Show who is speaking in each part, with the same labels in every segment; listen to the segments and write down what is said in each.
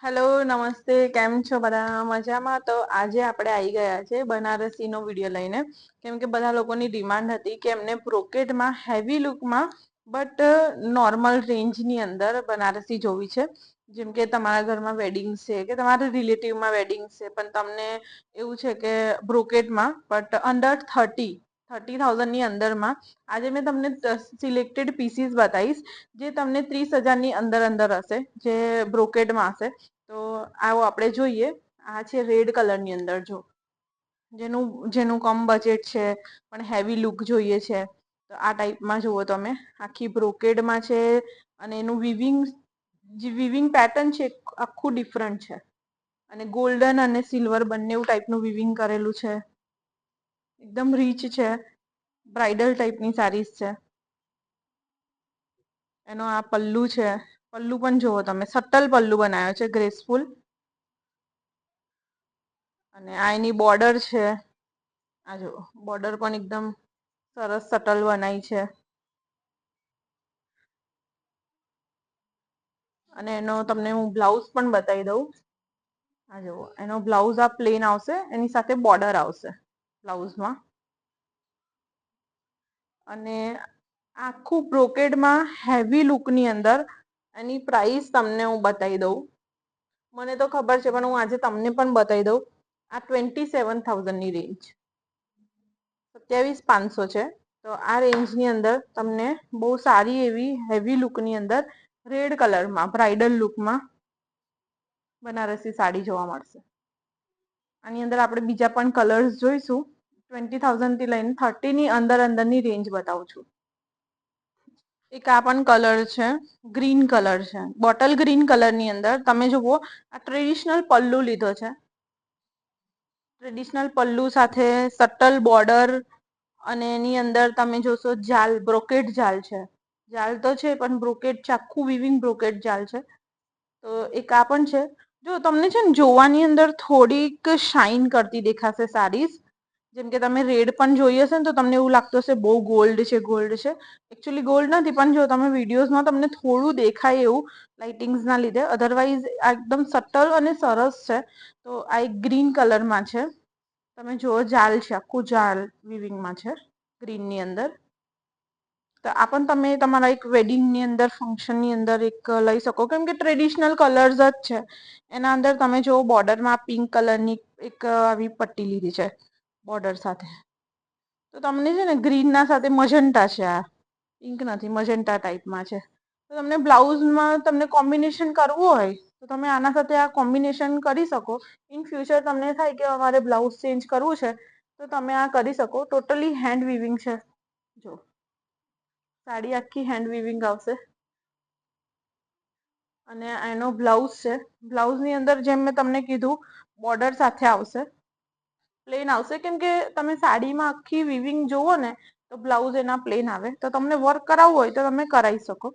Speaker 1: Hello નમસ્તે, કેમ છો બધા? મજામાં? તો આજે આપણે આવી ગયા છે બનારસીનો વિડીયો લઈને, કેમ કે બધા લોકોની ડિમાન્ડ હતી કે એમને બ્રોકેડમાં હેવી લુકમાં બટ નોર્મલ રેન્જની અંદર બનારસી જોવી છે. જેમ કે તમારા ઘરમાં વેડિંગ છે કે તમારા રિલેટિવમાં વેડિંગ છે, પણ તમને એવું છે કે બ્રોકેડમાં બટ અંડર 30,000ની અંદરમાં આજે મેં તમને સિલેક્ટેડ પીસીસ બતાવીશ જે તમને 30,000ની અંદર અંદર હશે, જે બ્રોકેડમાં હશે. તો આવો આપણે જોઈએ. આ છે રેડ કલરની અંદર, જો જેનું જેનું કમ બજેટ છે પણ હેવી લુક જોઈએ છે તો આ ટાઈપમાં જુઓ તમે. આખી બ્રોકેડમાં છે અને એનું વિવિંગ પેટર્ન છે આખું ડિફરન્ટ છે, અને ગોલ્ડન અને સિલ્વર બંને ટાઈપનું વિવિંગ કરેલું છે. એકદમ રીચ છે, બ્રાઇડલ ટાઈપની સારીઝ છે. એનો આ પલ્લુ છે, પલ્લુ પણ જુઓ તમે, સટલ પલ્લુ બનાવ્યો છે, ગ્રેસફુલ. અને આ એની બોર્ડર છે, આ જો બોર્ડર પણ એકદમ સરસ સટલ બનાવી છે. અને એનો તમને હું બ્લાઉઝ પણ બતાવી દઉં. આ જુઓ, એનો બ્લાઉઝ આ પ્લેન આવશે, એની સાથે બોર્ડર આવશે બ્લાઉઝમાં. અને આખું બ્રોકેડમાં હેવી લુકની અંદર એની પ્રાઇસ તમને હું બતાવી દઉં. મને તો ખબર છે પણ હું આજે તમને પણ બતાવી દઉં. આ 27,000ની રેન્જ, 27,500 છે. તો આ રેન્જની અંદર તમને બહુ સારી એવી હેવી લુકની અંદર રેડ કલરમાં બ્રાઇડલ લુકમાં બનારસી સાડી જોવા મળશે. આની અંદર આપણે બીજા પણ કલર્સ જોઈશું. 20,000થી લઈને 30ની અંદર અંદરની રેન્જ બતાવું છું. એક આ પણ કલર છે, ગ્રીન કલર છે, બોટલ ગ્રીન કલરની અંદર તમે જુઓ. આ ટ્રેડિશનલ પલ્લુ લીધો છે, ટ્રેડિશનલ પલ્લુ સાથે સટલ બોર્ડર. અને એની અંદર તમે જોશો જાલ, બ્રોકેટ જાલ છે. જાલ તો છે પણ બ્રોકેટ છે, આખું વિવિંગ બ્રોકેટ જાલ છે. તો એક આ પણ છે. જો તમને છે ને જોવાની અંદર થોડીક શાઈન કરતી દેખાશે સારીઝ. જેમ કે તમે રેડ પણ જોઈ હશે ને તો તમને એવું લાગતું હશે બહુ ગોલ્ડ છે, ગોલ્ડ છે. એકચ્યુઅલી ગોલ્ડ નથી, પણ જો તમે વિડીયોઝમાં તમને થોડું દેખાય એવું લાઇટિંગ્સના લીધે. અધરવાઈઝ આ એકદમ સટલ અને સરસ છે. તો આ એક ગ્રીન કલરમાં છે. તમે જુઓ, જાલ છે, આખું જાલ વિવિંગમાં છે ગ્રીનની અંદર. તો આ પણ તમે તમારા એક વેડિંગની અંદર, ફંક્શનની અંદર એક લઈ શકો, કેમ કે ટ્રેડિશનલ કલર્સ જ છે. એના અંદર તમે જો બોર્ડરમાં પિંક કલરની એક આવી પટ્ટી લીધી છે બોર્ડર સાથે. તો તમને છે ને ગ્રીનના સાથે મજન્ટા છે, આ પિંક નથી, મજન્ટા ટાઈપમાં છે. તો તમને બ્લાઉઝમાં તમને કોમ્બિનેશન કરવું હોય તો તમે આના સાથે આ કોમ્બિનેશન કરી શકો. ઇન ફ્યુચર તમને થાય કે અમારે બ્લાઉઝ ચેન્જ કરવું છે તો તમે આ કરી શકો. ટોટલી હેન્ડ વિવિંગ છે. જો સાડી આખી હેન્ડ વિવિંગ આવશે. અને એનો બ્લાઉઝ છે, બ્લાઉઝની અંદર જેમ મેં તમને કીધું બોર્ડર સાથે આવશે, પ્લેન આવશે. કેમ કે તમે સાડીમાં આખી વિવિંગ જોવો ને તો બ્લાઉઝ એના પ્લેન આવે. તો તમને વર્ક કરાવવું હોય તો તમે કરાવી શકો.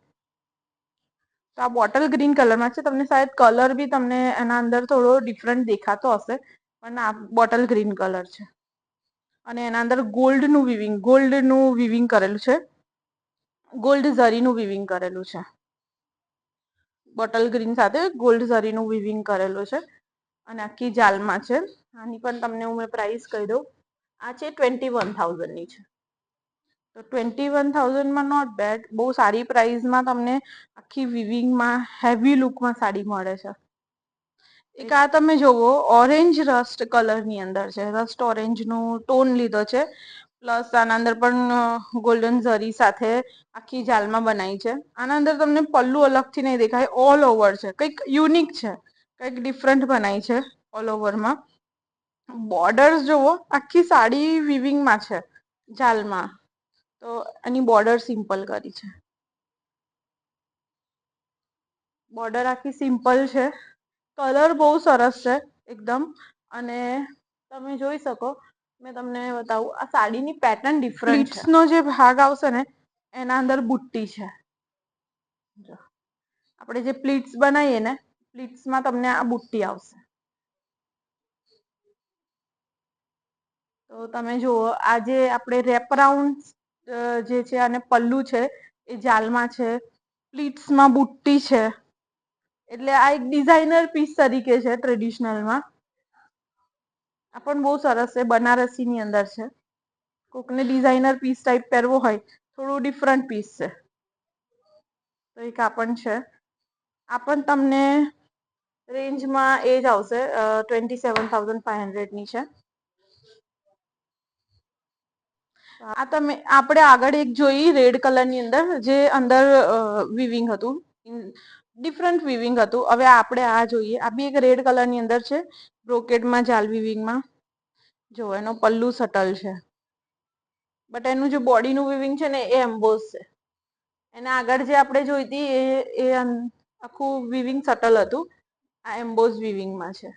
Speaker 1: તો આ બોટલ ગ્રીન કલરમાં છે. તમને શાયદ કલર બી તમને એના અંદર થોડો ડિફરન્ટ દેખાતો હશે, પણ આ બોટલ ગ્રીન કલર છે. અને એના અંદર ગોલ્ડનું વિવિંગ કરેલું છે. ગોલ્ડ ઝરીનું વિવિંગ કરેલું છે. બોટલ ગ્રીન સાથે ગોલ્ડ ઝરીનું વિવિંગ કરેલું છે. અને આખી જાલમાં છે. આની પણ તમને હું પ્રાઇસ કહી દઉં. આ છે 21,000ની છે. તો 21,000માં નોટ બેડ, બહુ સારી પ્રાઇઝમાં તમને આખી વિવિંગમાં હેવી લુકમાં સાડી મળે છે. એક આ તમે જોવો, ઓરેન્જ રસ્ટ કલરની અંદર છે. રસ્ટ ઓરેન્જનો ટોન લીધો છે. પ્લસ આના અંદર પણ ગોલ્ડન ઝરી સાથે આખી જાલમાં બનાવી છે. આના અંદર તમને પલ્લુ અલગથી નહીં દેખાય, ઓલ ઓવર છે, કંઈક યુનિક છે, કંઈક ડિફરન્ટ બનાવી છે ઓલ ઓવરમાં. બોર્ડર્સ જુઓ, આખી સાડી વિવિંગમાં છે જાલમાં. તો એની બોર્ડર સિમ્પલ કરી છે. બોર્ડર આખી સિમ્પલ છે. કલર બહુ સરસ છે એકદમ. અને તમે જોઈ શકો, મેં તમને બતાવું, આ સાડીની પેટર્ન ડિફરન્ટ છે. પ્લીટ્સનો જે ભાગ આવશે ને એના અંદર બુટ્ટી છે. આપણે જે પ્લીટ્સ બનાવીએ ને, પ્લીટ્સમાં તમને આ બુટ્ટી આવશે. તો તમે જુઓ, આ જે આપણે રેપરાઉન્ડ જે છે અને પલ્લુ છે એ જાલમાં છે. પ્લીટ્સમાં બુટ્ટી છે. એટલે આ એક ડિઝાઇનર પીસ તરીકે છે ટ્રેડિશનલમાં. આ પણ બહુ સરસ છે, બનારસી ની અંદર છે. કોકને ડિઝાઇનર પીસ ટાઈપ પહેરવો હોય, થોડું ડિફરન્ટ પીસ છે. તો એક આ પણ છે. આ પણ તમને રેન્જમાં એ જ આવશે, 27,500 ની છે. આ તમે આપણે આગળ એક જોઈ રેડ કલર ની અંદર, જે અંદર વિવિંગ હતું, ડિફરન્ટ વિવિંગ હતું. હવે આપણે આ જોઈએ, આ બી એક રેડ કલર ની અંદર છે, બ્રોકેટમાં જાલ વિવિંગમાં. જો એનો પલ્લુ સટલ છે, બટ એનું જે બોડીનું વિવિંગ છે ને એ એમ્બોઝ છે. એના આગળ જે આપણે જોઈતી એ આખું વિવિંગ સટલ હતું, આ એમ્બોઝ વિવિંગમાં છે.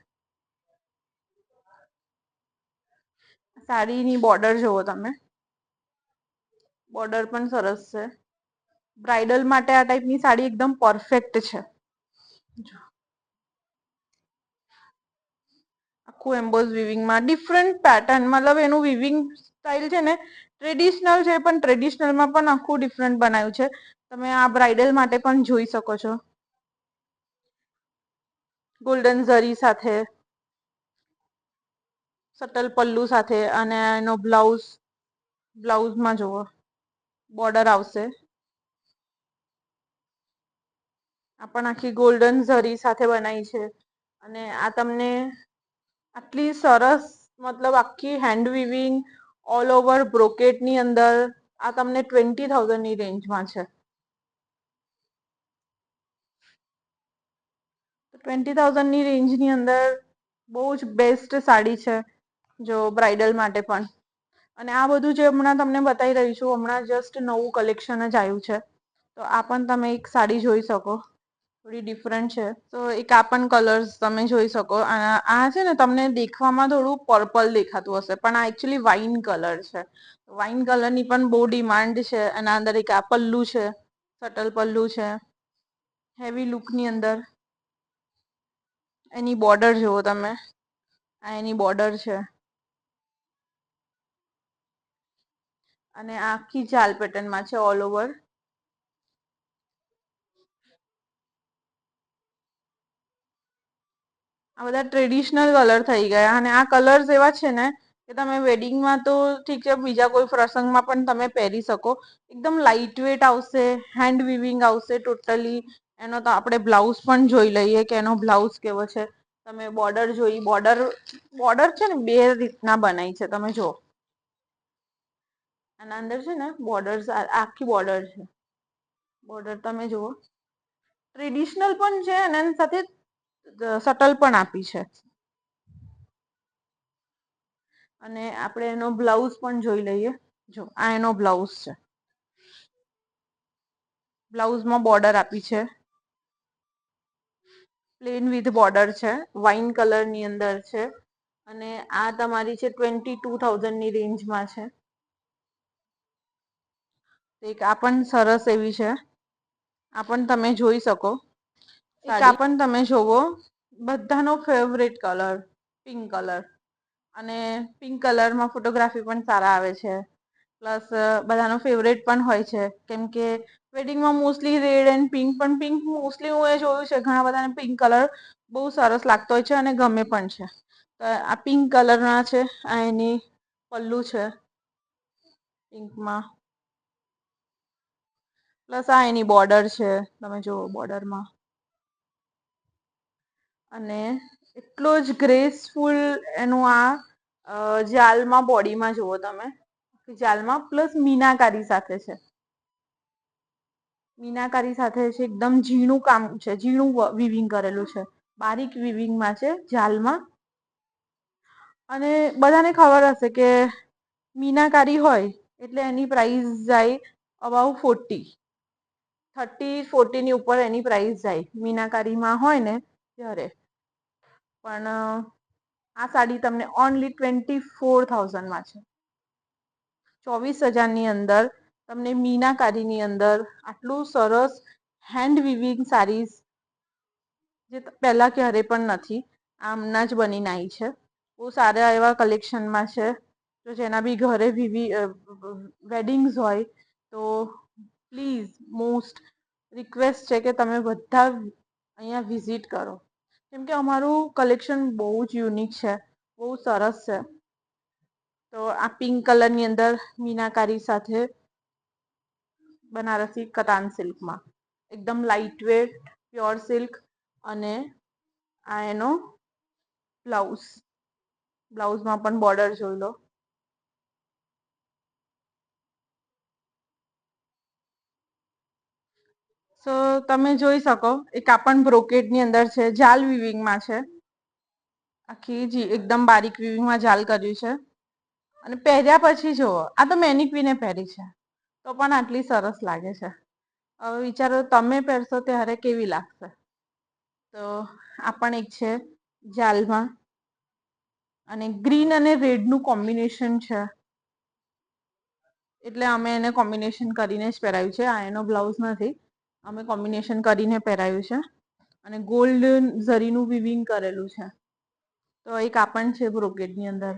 Speaker 1: સાડીની બોર્ડર જુઓ તમે, બોર્ડર પણ સરસ છે. બ્રાઇડલ માટે આ ટાઈપની સાડી એકદમ પરફેક્ટ છે. આખું એમ્બોઝ વિવિંગમાં ડિફરન્ટ પેટર્ન, મતલબ એનું વિવિંગ સ્ટાઇલ છે ને ટ્રેડિશનલ છે, પણ ટ્રેડિશનલમાં પણ આખું ડિફરન્ટ બનાવ્યું છે. તમે આ બ્રાઇડલ માટે પણ જોઈ શકો છો, ગોલ્ડન ઝરી સાથે, સટલ પલ્લુ સાથે. અને એનો બ્લાઉઝમાં જુઓ બોર્ડર આવશે. આ પણ આખી ગોલ્ડન ઝરી સાથે બનાવી છે. અને આ તમને આટલી સરસ, મતલબ આખી હેન્ડ વિવિંગ ઓલ ઓવર બ્રોકેટ ની અંદર, આ તમને 20,000 ની રેન્જમાં છે. 20,000 ની રેન્જની અંદર બહુ જ બેસ્ટ સાડી છે, જો બ્રાઇડલ માટે પણ. અને આ બધું જે હમણાં તમને બતાવી રહી છું, હમણાં જસ્ટ નવું કલેક્શન જ આવ્યું છે. તો આ પણ તમે એક સાડી જોઈ શકો, થોડી ડિફરન્ટ છે. તો એક આ પણ કલર્સ તમે જોઈ શકો. આ છે ને તમને દેખવામાં થોડું પર્પલ દેખાતું હશે, પણ આ એકચુઅલી વાઇન કલર છે. વાઇન કલર ની પણ બહુ ડિમાન્ડ છે. એના અંદર એક આ પલ્લુ છે, સટલ પલ્લુ છે, હેવી લુક ની અંદર. એની બોર્ડર જુઓ તમે, આ એની બોર્ડર છે. અને આખી જાલ પેટર્નમાં છે ઓલ ઓવર. આ બધા ટ્રેડિશનલ કલર થઈ ગયા, અને આ કલર્સ એવા છે ને કે તમે વેડિંગમાં તો ઠીક છે, બીજા કોઈ પ્રસંગમાં પણ તમે પહેરી શકો. એકદમ લાઈટ વેટ આવશે, હેન્ડ વિવિંગ આવશે ટોટલી. એનો તો આપણે બ્લાઉઝ પણ જોઈ લઈએ કે એનો બ્લાઉઝ કેવો છે. તમે બોર્ડર જોઈ, બોર્ડર છે ને બે રીતના બનાય છે, તમે જુઓ. આના અંદર છે ને બોર્ડર, આખી બોર્ડર છે. બોર્ડર તમે જુઓ, ટ્રેડિશનલ પણ છે અને એની સાથે સટલ પણ આપી છે. અને આપણે એનો બ્લાઉઝ પણ જોઈ લઈએ. જો આ એનો બ્લાઉઝ છે. બ્લાઉઝમાં બોર્ડર આપી છે. પ્લેન વિથ બોર્ડર છે, વાઇન કલર ની અંદર છે. અને આ તમારી છે 22,000 ની રેન્જમાં છે. એક આ પણ સરસ એવી છે, આ પણ તમે જોઈ શકો. એક આ પણ તમે જોવો, બધાનો ફેવરેટ કલર પિંક કલર. અને પિંક કલરમાં ફોટોગ્રાફી પણ સારા આવે છે. પ્લસ બધાનો ફેવરેટ પણ હોય છે, કેમ કે વેડિંગમાં મોસ્ટલી રેડ એન્ડ પિંક, પણ પિંક મોસ્ટલી હું એ જોયું છે ઘણા બધાને પિંક કલર બહુ સરસ લાગતો હોય છે અને ગમે પણ છે. આ પિંક કલર ના છે, આ એની પલ્લુ છે પિંકમાં. પ્લસ આ એની બોર્ડર છે, તમે જુઓ બોર્ડરમાં. અને એટલો જ ગ્રેસફુલ એનું આ જાલમાં બોડીમાં જુઓ તમે, જાલમાં પ્લસ મીનાકારી સાથે છે. મીનાકારી સાથે છે, એકદમ ઝીણું કામ છે, ઝીણું વિવિંગ કરેલું છે. બારીક વિવિંગમાં છે જાલમાં. અને બધાને ખબર હશે કે મીનાકારી હોય એટલે એની પ્રાઇસ જાય અબાવ 40. 30-40 ની ઉપર એની પ્રાઇસ જાય મીનાકારીમાં હોય ને ત્યારે. પણ આ સાડી તમને ઓનલી 24,000 છે. 24,000 ની અંદર તમને મીનાકારીની અંદર આટલું સરસ હેન્ડ વિવિંગ સારીઝ, જે પહેલા ક્યારે પણ નથી, આમના જ બનીને આઈ છે. બહુ સારા એવા કલેક્શનમાં છે, તો જેના બી ઘરે વેડિંગ્સ હોય તો પ્લીઝ મોસ્ટ રિક્વેસ્ટ છે કે તમે બધા અહીંયા વિઝિટ કરો, કેમ કે અમારું કલેક્શન બહુ જ યુનિક છે, બહુ સરસ છે. તો આ પિંક કલરની અંદર મીનાકારી સાથે બનારસી કતાન સિલ્કમાં એકદમ લાઇટ વેટ પ્યોર સિલ્ક, અને આ એનો બ્લાઉઝમાં પણ બોર્ડર જોઈ લો. તો તમે જોઈ શકો એ કાપડ બ્રોકેડની અંદર છે, જાલ વિવિંગમાં છે, આખી જી એકદમ બારીક વિવિંગમાં જાલ કર્યું છે. અને પહેર્યા પછી જુઓ, આ તો મેનિક્વીને પહેરી છે તો પણ આટલી સરસ લાગે છે. હવે વિચારો તમે પહેરશો ત્યારે કેવી લાગશે. તો આ પણ એક છે જાલમાં, અને ગ્રીન અને રેડ નું કોમ્બિનેશન છે, એટલે અમે એને કોમ્બિનેશન કરીને જ પહેરાવ્યું છે. આ એનો બ્લાઉઝ નથી, અમે કોમ્બિનેશન કરીને પહેરાયું છે. અને ગોલ્ડ ઝરીનું વિવિંગ કરેલું છે. તો એક કાપડ છે બ્રોકેડની અંદર.